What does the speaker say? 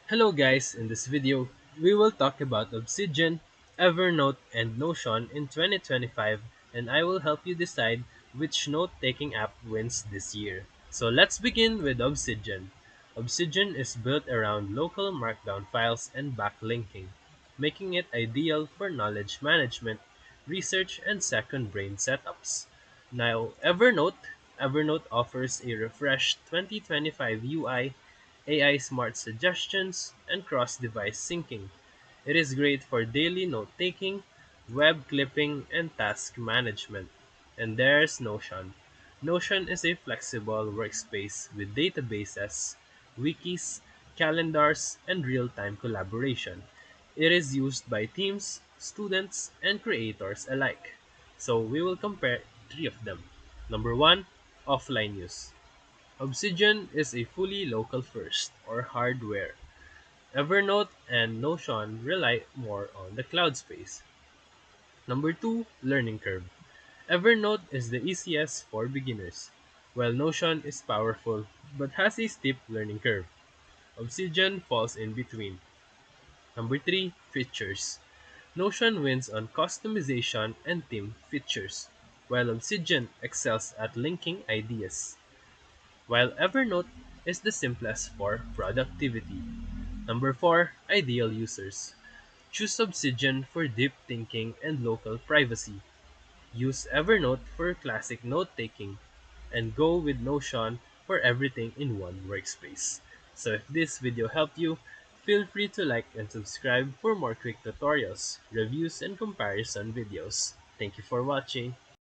Hello guys, in this video, we will talk about Obsidian, Evernote, and Notion in 2025, and I will help you decide which note-taking app wins this year. So let's begin with Obsidian. Obsidian is built around local markdown files and backlinking, making it ideal for knowledge management, research, and second brain setups. Now, Evernote offers a refreshed 2025 UI, AI smart suggestions, and cross-device syncing. It is great for daily note-taking, web clipping, and task management. And there's Notion. Notion is a flexible workspace with databases, wikis, calendars, and real-time collaboration. It is used by teams, students, and creators alike. So we will compare three of them. Number one, offline use. Obsidian is a fully local first, or hardware. Evernote and Notion rely more on the cloud space. Number two, learning curve. Evernote is the easiest for beginners, while Notion is powerful but has a steep learning curve. Obsidian falls in between. Number three, features. Notion wins on customization and theme features, while Obsidian excels at linking ideas. While Evernote is the simplest for productivity. Number 4, ideal users. Choose Obsidian for deep thinking and local privacy. Use Evernote for classic note-taking, and go with Notion for everything in one workspace. So if this video helped you, feel free to like and subscribe for more quick tutorials, reviews, and comparison videos. Thank you for watching.